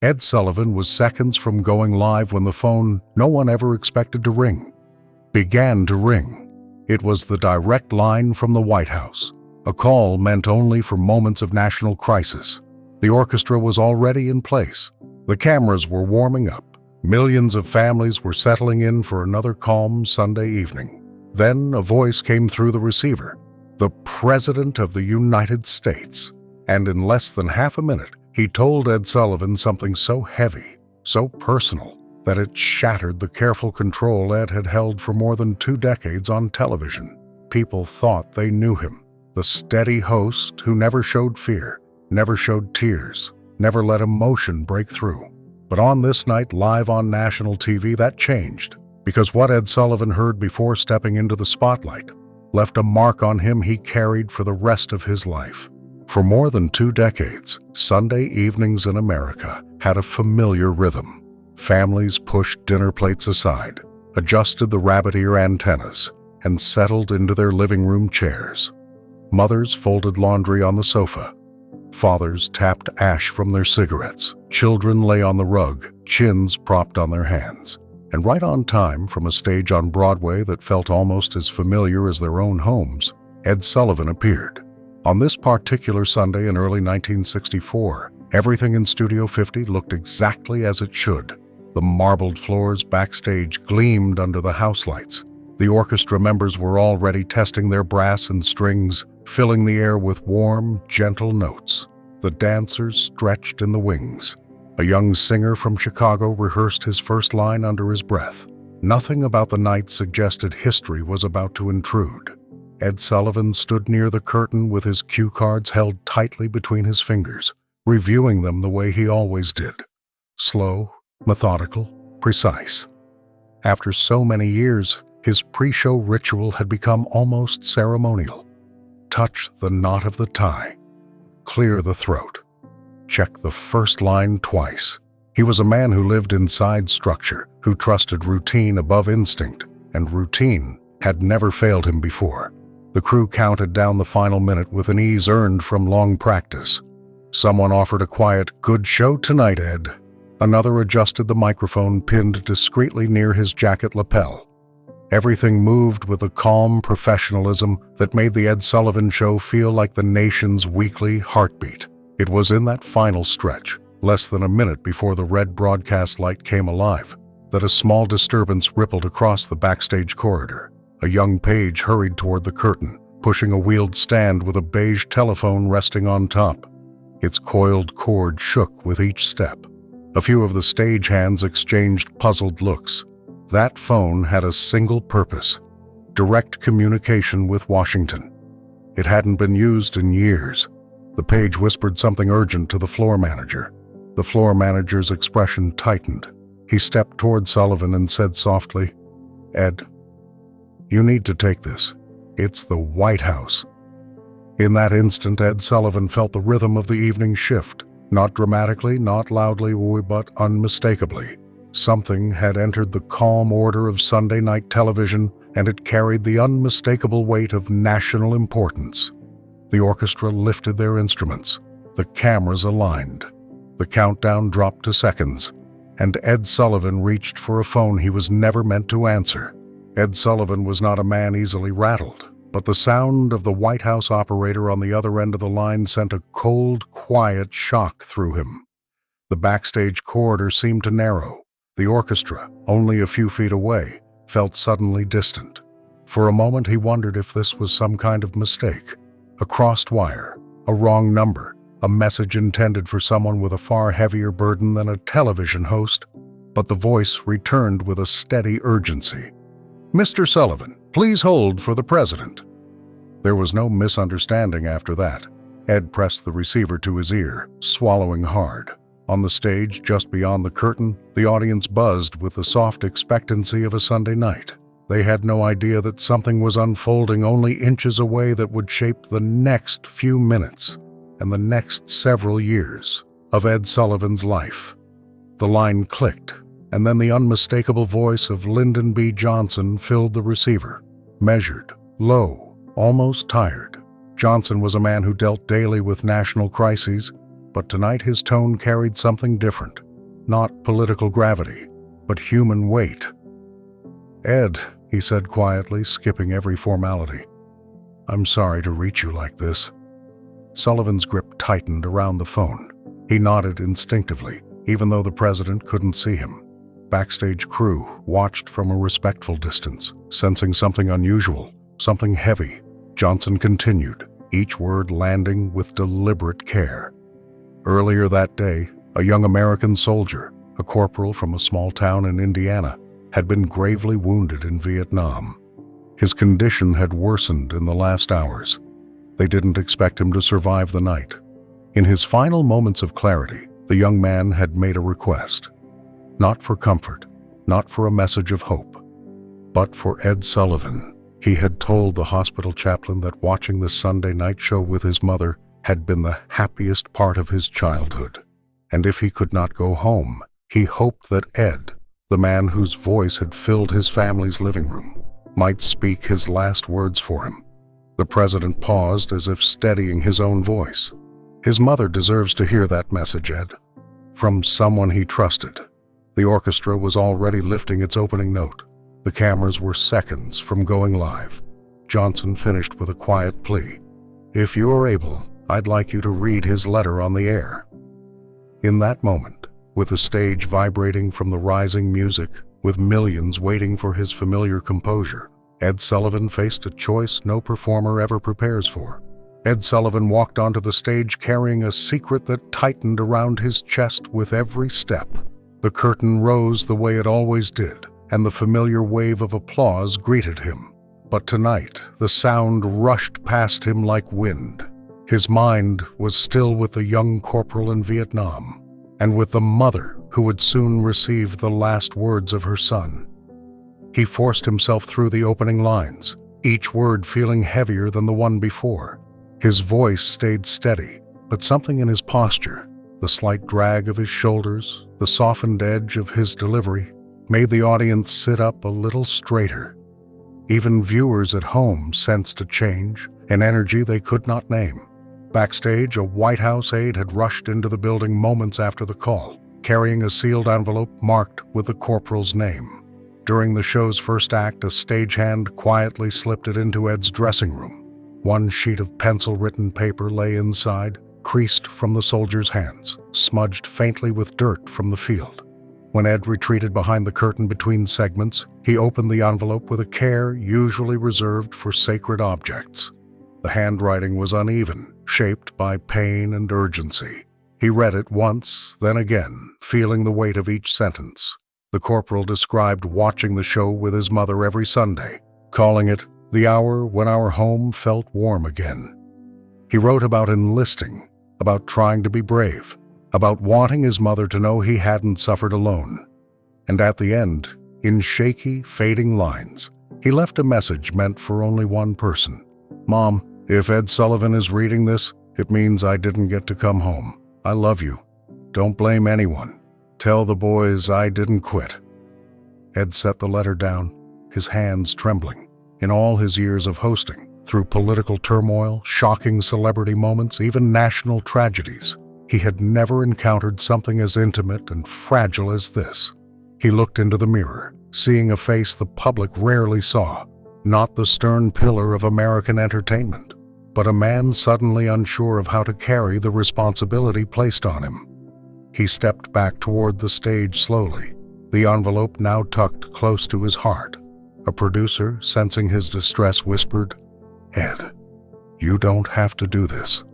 Ed Sullivan was seconds from going live when the phone no one ever expected to ring began to ring. It was the direct line from the White House, a call meant only for moments of national crisis. The orchestra was already in place. The cameras were warming up. Millions of families were settling in for another calm Sunday evening. Then a voice came through the receiver. The President of the United States. And in less than half a minute, he told Ed Sullivan something so heavy, so personal, that it shattered the careful control Ed had held for more than 2 decades on television. People thought they knew him, the steady host who never showed fear, never showed tears, never let emotion break through. But on this night, live on national TV, that changed, because what Ed Sullivan heard before stepping into the spotlight left a mark on him he carried for the rest of his life. For more than 2 decades, Sunday evenings in America had a familiar rhythm. Families pushed dinner plates aside, adjusted the rabbit ear antennas, and settled into their living room chairs. Mothers folded laundry on the sofa. Fathers tapped ash from their cigarettes. Children lay on the rug, chins propped on their hands. And right on time, from a stage on Broadway that felt almost as familiar as their own homes, Ed Sullivan appeared. On this particular Sunday in early 1964, everything in Studio 50 looked exactly as it should. The marbled floors backstage gleamed under the house lights. The orchestra members were already testing their brass and strings, filling the air with warm, gentle notes. The dancers stretched in the wings. A young singer from Chicago rehearsed his first line under his breath. Nothing about the night suggested history was about to intrude. Ed Sullivan stood near the curtain with his cue cards held tightly between his fingers, reviewing them the way he always did. Slow, methodical, precise. After so many years, his pre-show ritual had become almost ceremonial. Touch the knot of the tie. Clear the throat. Check the first line twice. He was a man who lived inside structure, who trusted routine above instinct, and routine had never failed him before. The crew counted down the final minute with an ease earned from long practice. Someone offered a quiet, "Good show tonight, Ed." Another adjusted the microphone pinned discreetly near his jacket lapel. Everything moved with a calm professionalism that made the Ed Sullivan Show feel like the nation's weekly heartbeat. It was in that final stretch, less than a minute before the red broadcast light came alive, that a small disturbance rippled across the backstage corridor. A young page hurried toward the curtain, pushing a wheeled stand with a beige telephone resting on top. Its coiled cord shook with each step. A few of the stagehands exchanged puzzled looks. That phone had a single purpose: direct communication with Washington. It hadn't been used in years. The page whispered something urgent to the floor manager. The floor manager's expression tightened. He stepped toward Sullivan and said softly, "Ed, you need to take this. It's the White House." In that instant, Ed Sullivan felt the rhythm of the evening shift. Not dramatically, not loudly, but unmistakably. Something had entered the calm order of Sunday night television, and it carried the unmistakable weight of national importance. The orchestra lifted their instruments. The cameras aligned. The countdown dropped to seconds, and Ed Sullivan reached for a phone he was never meant to answer. Ed Sullivan was not a man easily rattled, but the sound of the White House operator on the other end of the line sent a cold, quiet shock through him. The backstage corridor seemed to narrow. The orchestra, only a few feet away, felt suddenly distant. For a moment he wondered if this was some kind of mistake. A crossed wire, a wrong number, a message intended for someone with a far heavier burden than a television host. But the voice returned with a steady urgency. "Mr. Sullivan, please hold for the President." There was no misunderstanding after that. Ed pressed the receiver to his ear, swallowing hard. On the stage, just beyond the curtain, the audience buzzed with the soft expectancy of a Sunday night. They had no idea that something was unfolding only inches away that would shape the next few minutes and the next several years of Ed Sullivan's life. The line clicked, and then the unmistakable voice of Lyndon B. Johnson filled the receiver. Measured, low, almost tired. Johnson was a man who dealt daily with national crises, but tonight his tone carried something different. not political gravity, but human weight. "Ed," he said quietly, skipping every formality, "I'm sorry to reach you like this." Sullivan's grip tightened around the phone. He nodded instinctively, even though the president couldn't see him. Backstage crew watched from a respectful distance, sensing something unusual, something heavy. Johnson continued, each word landing with deliberate care. Earlier that day, a young American soldier, a corporal from a small town in Indiana, had been gravely wounded in Vietnam. His condition had worsened in the last hours. They didn't expect him to survive the night. In his final moments of clarity, the young man had made a request. Not for comfort, not for a message of hope, but for Ed Sullivan. He had told the hospital chaplain that watching the Sunday night show with his mother had been the happiest part of his childhood. And if he could not go home, he hoped that Ed, the man whose voice had filled his family's living room, might speak his last words for him. The president paused as if steadying his own voice. "His mother deserves to hear that message, Ed. From someone he trusted." The orchestra was already lifting its opening note. The cameras were seconds from going live. Johnson finished with a quiet plea. "If you are able, I'd like you to read his letter on the air." In that moment, with the stage vibrating from the rising music, with millions waiting for his familiar composure, Ed Sullivan faced a choice no performer ever prepares for. Ed Sullivan walked onto the stage carrying a secret that tightened around his chest with every step. The curtain rose the way it always did, and the familiar wave of applause greeted him. But tonight, the sound rushed past him like wind. His mind was still with the young corporal in Vietnam, and with the mother who would soon receive the last words of her son. He forced himself through the opening lines, each word feeling heavier than the one before. His voice stayed steady, but something in his posture, the slight drag of his shoulders, the softened edge of his delivery, made the audience sit up a little straighter. Even viewers at home sensed a change, an energy they could not name. Backstage, a White House aide had rushed into the building moments after the call, carrying a sealed envelope marked with the corporal's name. During the show's first act, a stagehand quietly slipped it into Ed's dressing room. One sheet of pencil-written paper lay inside, creased from the soldier's hands, smudged faintly with dirt from the field. When Ed retreated behind the curtain between segments, he opened the envelope with a care usually reserved for sacred objects. The handwriting was uneven, shaped by pain and urgency. He read it once, then again, feeling the weight of each sentence. The corporal described watching the show with his mother every Sunday, calling it the hour when our home felt warm again. He wrote about enlisting, about trying to be brave, about wanting his mother to know he hadn't suffered alone. And at the end, in shaky, fading lines, he left a message meant for only one person. "Mom, if Ed Sullivan is reading this, it means I didn't get to come home. I love you. Don't blame anyone. Tell the boys I didn't quit." Ed set the letter down, his hands trembling. In all his years of hosting, through political turmoil, shocking celebrity moments, even national tragedies, he had never encountered something as intimate and fragile as this. He looked into the mirror, seeing a face the public rarely saw, not the stern pillar of American entertainment, but a man suddenly unsure of how to carry the responsibility placed on him. He stepped back toward the stage slowly, the envelope now tucked close to his heart. A producer, sensing his distress, whispered, "Ed, you don't have to do this."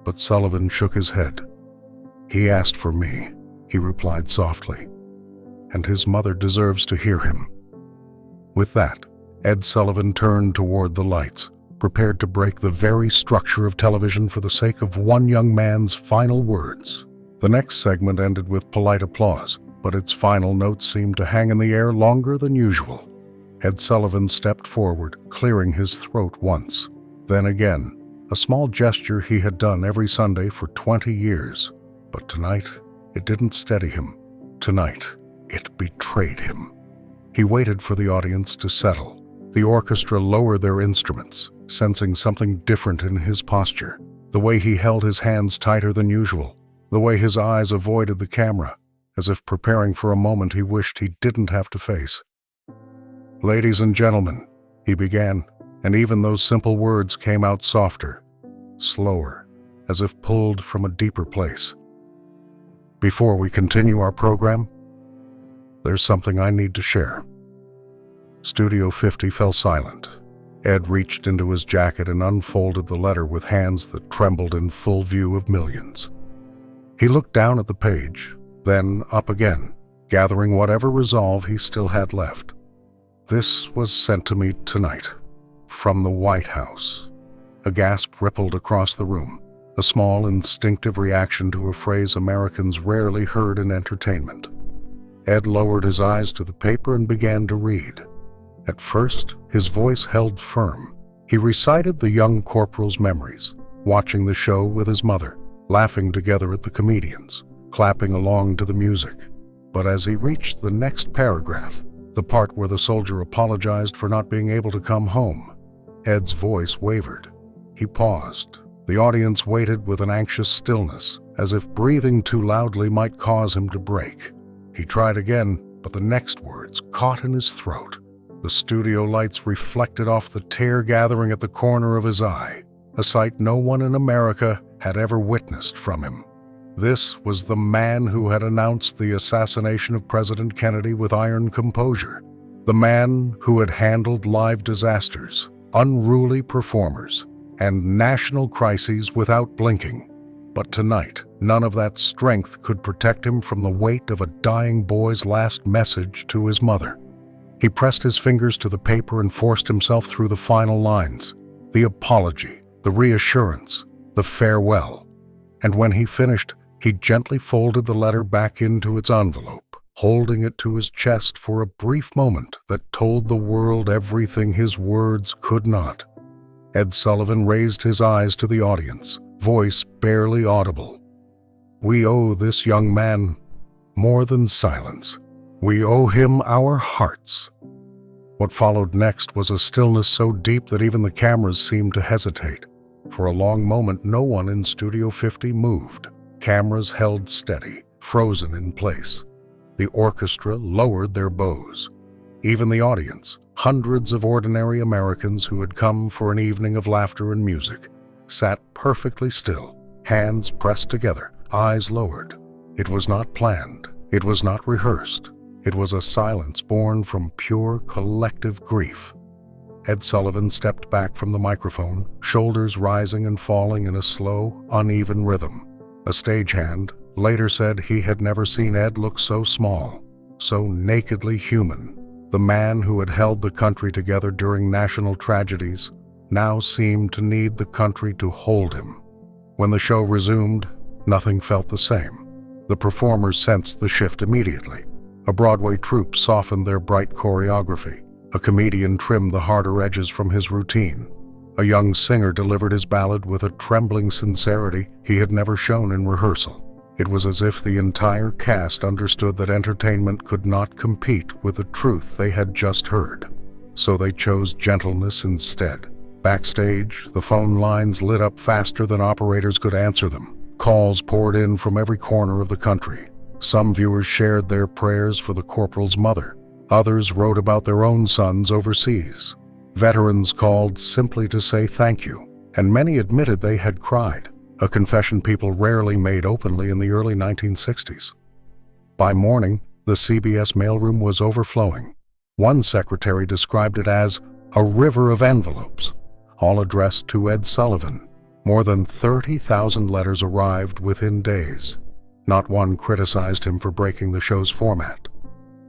But Sullivan shook his head. "He asked for me," he replied softly, "and his mother deserves to hear him." With that, Ed Sullivan turned toward the lights, prepared to break the very structure of television for the sake of one young man's final words. The next segment ended with polite applause, but its final notes seemed to hang in the air longer than usual. Ed Sullivan stepped forward, clearing his throat once. Then again, a small gesture he had done every Sunday for 20 years. But tonight, it didn't steady him. Tonight, it betrayed him. He waited for the audience to settle. The orchestra lowered their instruments, sensing something different in his posture. The way he held his hands tighter than usual, the way his eyes avoided the camera, as if preparing for a moment he wished he didn't have to face. "Ladies and gentlemen," he began, and even those simple words came out softer, slower, as if pulled from a deeper place. "Before we continue our program, there's something I need to share." Studio 50 fell silent. Ed reached into his jacket and unfolded the letter with hands that trembled in full view of millions. He looked down at the page, then up again, gathering whatever resolve he still had left. "This was sent to me tonight, from the White House." A gasp rippled across the room, a small instinctive reaction to a phrase Americans rarely heard in entertainment. Ed lowered his eyes to the paper and began to read. At first, his voice held firm. He recited the young corporal's memories, watching the show with his mother, laughing together at the comedians, clapping along to the music. But as he reached the next paragraph, the part where the soldier apologized for not being able to come home, Ed's voice wavered. He paused. The audience waited with an anxious stillness, as if breathing too loudly might cause him to break. He tried again, but the next words caught in his throat. The studio lights reflected off the tear gathering at the corner of his eye, a sight no one in America had ever witnessed from him. This was the man who had announced the assassination of President Kennedy with iron composure, the man who had handled live disasters, unruly performers, and national crises without blinking. But tonight, none of that strength could protect him from the weight of a dying boy's last message to his mother. He pressed his fingers to the paper and forced himself through the final lines, the apology, the reassurance, the farewell. And when he finished, he gently folded the letter back into its envelope, holding it to his chest for a brief moment that told the world everything his words could not. Ed Sullivan raised his eyes to the audience, voice barely audible. "We owe this young man more than silence. We owe him our hearts." What followed next was a stillness so deep that even the cameras seemed to hesitate. For a long moment, no one in Studio 50 moved. Cameras held steady, frozen in place. The orchestra lowered their bows. Even the audience, hundreds of ordinary Americans who had come for an evening of laughter and music, sat perfectly still, hands pressed together, eyes lowered. It was not planned. It was not rehearsed. It was a silence born from pure collective grief. Ed Sullivan stepped back from the microphone, shoulders rising and falling in a slow, uneven rhythm. A stagehand later said he had never seen Ed look so small, so nakedly human. The man who had held the country together during national tragedies now seemed to need the country to hold him. When the show resumed, nothing felt the same. The performers sensed the shift immediately. A Broadway troupe softened their bright choreography. A comedian trimmed the harder edges from his routine. A young singer delivered his ballad with a trembling sincerity he had never shown in rehearsal. It was as if the entire cast understood that entertainment could not compete with the truth they had just heard. So they chose gentleness instead. Backstage, the phone lines lit up faster than operators could answer them. Calls poured in from every corner of the country. Some viewers shared their prayers for the corporal's mother. Others wrote about their own sons overseas. Veterans called simply to say thank you, and many admitted they had cried, a confession people rarely made openly in the early 1960s. By morning, the CBS mailroom was overflowing. One secretary described it as a river of envelopes, all addressed to Ed Sullivan. More than 30,000 letters arrived within days. Not one criticized him for breaking the show's format.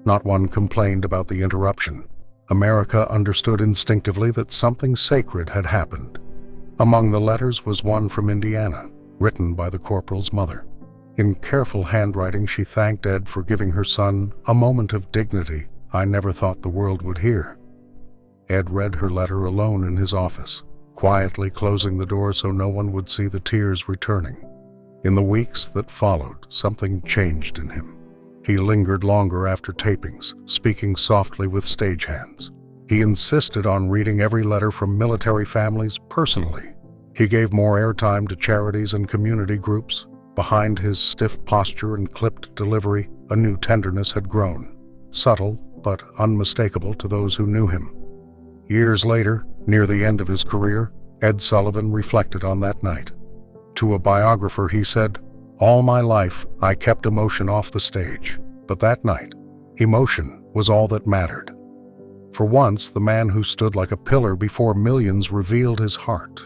Not one complained about the interruption. America understood instinctively that something sacred had happened. Among the letters was one from Indiana, written by the corporal's mother. In careful handwriting, she thanked Ed for giving her son a moment of dignity I never thought the world would hear. Ed read her letter alone in his office, quietly closing the door so no one would see the tears returning. In the weeks that followed, something changed in him. He lingered longer after tapings, speaking softly with stagehands. He insisted on reading every letter from military families personally. He gave more airtime to charities and community groups. Behind his stiff posture and clipped delivery, A new tenderness had grown, subtle but unmistakable to those who knew him. Years later, near the end of his career, Ed Sullivan reflected on that night. To a biographer, he said, "All my life, I kept emotion off the stage, but that night, emotion was all that mattered." For once, the man who stood like a pillar before millions revealed his heart,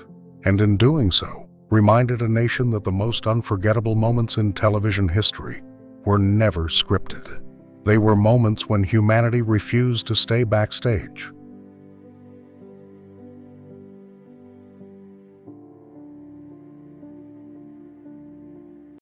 and in doing so, reminded a nation that the most unforgettable moments in television history were never scripted. They were moments when humanity refused to stay backstage,